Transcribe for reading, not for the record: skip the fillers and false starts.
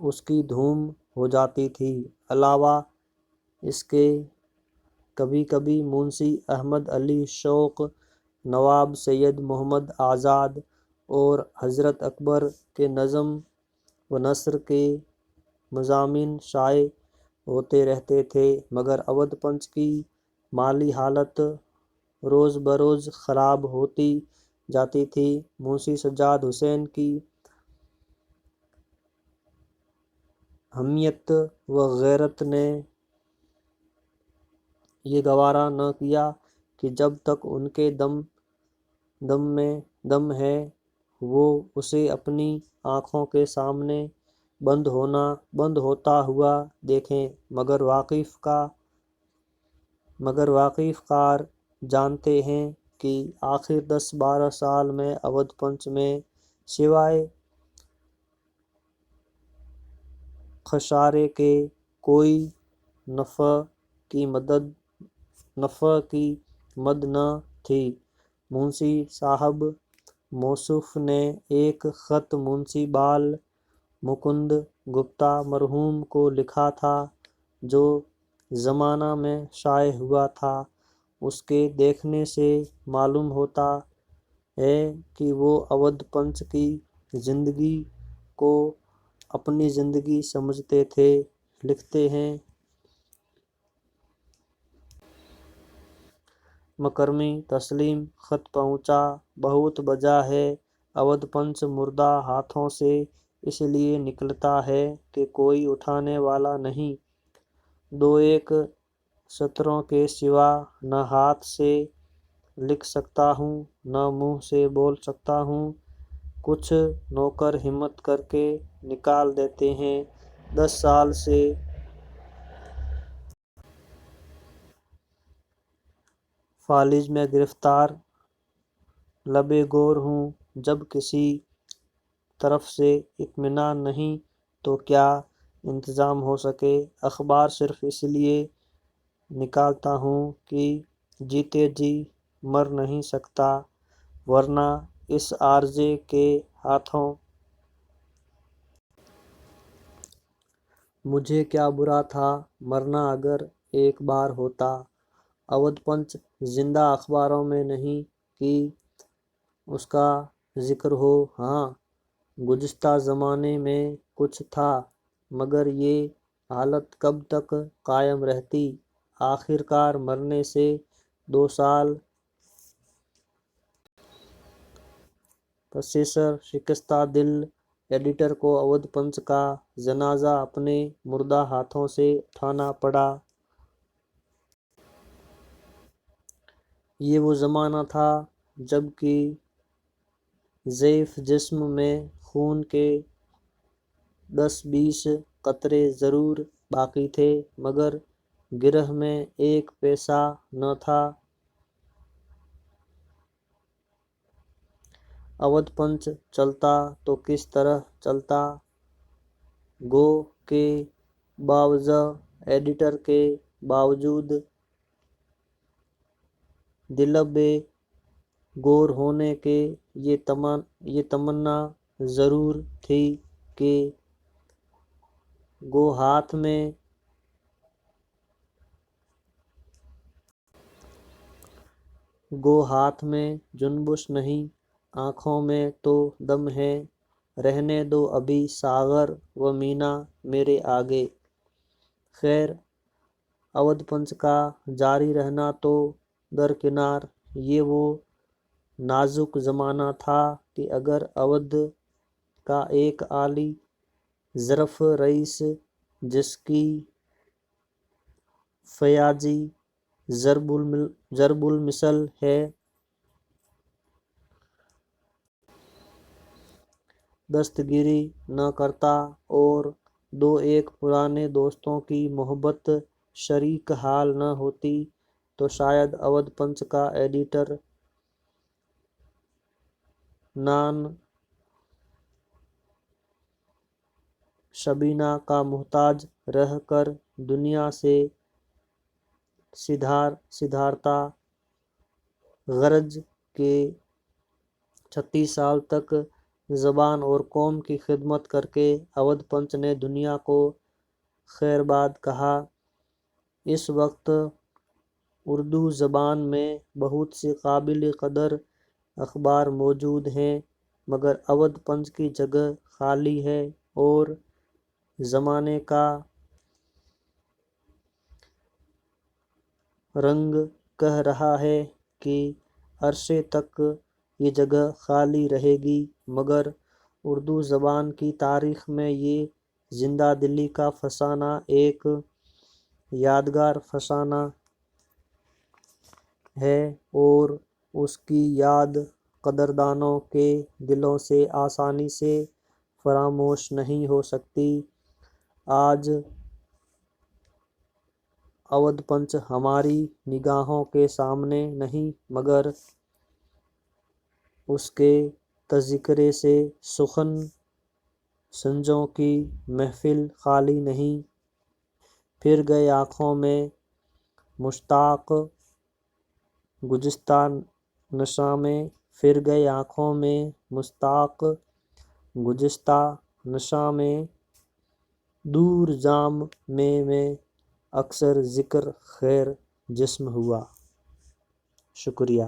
اس کی دھوم ہو جاتی تھی۔ علاوہ اس کے کبھی کبھی منشی احمد علی شوق، نواب سید محمد آزاد اور حضرت اکبر کے نظم و نثر کے مضامین شائع ہوتے رہتے تھے، مگر اودھ پنچ کی مالی حالت روز بروز خراب ہوتی جاتی تھی۔ منشی سجاد حسین کی حمیت و غیرت نے یہ گوارا نہ کیا کہ جب تک ان کے دم میں دم ہے وہ اسے اپنی آنکھوں کے سامنے بند ہوتا ہوا دیکھیں، مگر واقف کار جانتے ہیں کہ آخر 10-12 سال میں اودھ پنچ میں سوائے خسارے کے کوئی نفع کی مد نہ تھی۔ منشی صاحب موصوف نے ایک خط منشی بال مکند گپتا مرحوم کو لکھا تھا جو زمانہ میں شائع ہوا تھا۔ اس کے دیکھنے سے معلوم ہوتا ہے کہ وہ اودھ پنچ کی زندگی کو اپنی زندگی سمجھتے تھے۔ لکھتے ہیں، مکرمی تسلیم خط پہنچا، بہت بجا ہے۔ اودھ پنچ مردہ ہاتھوں سے اس لیے نکلتا ہے کہ کوئی اٹھانے والا نہیں۔ 2-1 سطروں کے سوا نہ ہاتھ سے لکھ سکتا ہوں نہ منہ سے بول سکتا ہوں۔ کچھ نوکر ہمت کر کے نکال دیتے ہیں۔ 10 سال سے فالج میں گرفتار لبِ گور ہوں۔ جب کسی طرف سے اطمینان نہیں تو کیا انتظام ہو سکے؟ اخبار صرف اس لیے نکالتا ہوں کہ جیتے جی مر نہیں سکتا، ورنہ اس عارضے کے ہاتھوں مجھے کیا برا تھا مرنا اگر ایک بار ہوتا۔ اودھ پنچ زندہ اخباروں میں نہیں کہ اس کا ذکر ہو۔ ہاں، گزشتہ زمانے میں کچھ تھا، مگر یہ حالت کب تک قائم رہتی؟ آخر کار مرنے سے 2 سال پسیسر شکستہ دل ایڈیٹر کو اودھ پنچ کا جنازہ اپنے مردہ ہاتھوں سے اٹھانا پڑا۔ یہ وہ زمانہ تھا جب کہ ضعیف جسم میں خون کے 10-20 قطرے ضرور باقی تھے، مگر گرہ میں 1 پیسہ نہ تھا۔ اودھ پنچ چلتا تو کس طرح چلتا؟ گو کہ باوجہ ایڈیٹر کے باوجود دلبِ گور ہونے کے یہ تمنا ضرور تھی کہ گو ہاتھ میں جنبش نہیں، آنکھوں میں تو دم ہے، رہنے دو ابھی ساغر و مینا میرے آگے۔ خیر، اودھ پنچ کا جاری رہنا تو درکنار، یہ وہ نازک زمانہ تھا کہ اگر اودھ کا ایک عالی ظرف رئیس جس کی فیاضی ضرب المثل ہے، دستگیری نہ کرتا اور 2-1 پرانے دوستوں کی محبت شریک حال نہ ہوتی تو شاید اودھ پنچ کا ایڈیٹر نان شبینہ کا محتاج رہ کر دنیا سے سدھارتا غرض کہ 36 سال تک زبان اور قوم کی خدمت کر کے اودھ پنت نے دنیا کو خیرباد کہا۔ اس وقت اردو زبان میں بہت سی قابل قدر اخبار موجود ہیں، مگر اودھ پنت کی جگہ خالی ہے اور زمانے کا رنگ کہہ رہا ہے کہ عرصے تک یہ جگہ خالی رہے گی، مگر اردو زبان کی تاریخ میں یہ زندہ دلی کا فسانہ ایک یادگار فسانہ ہے اور اس کی یاد قدردانوں کے دلوں سے آسانی سے فراموش نہیں ہو سکتی۔ آج اودھ پنت ہماری نگاہوں کے سامنے نہیں، مگر اس کے تذکرے سے سخن سنجوں کی محفل خالی نہیں۔ پھر گئے آنکھوں میں مشتاق گزشتہ نشاں میں، پھر گئے آنکھوں میں مشتاق گزشتہ نشاں میں، دور جام میں اکثر ذکر خیر جسم ہوا۔ شکریہ۔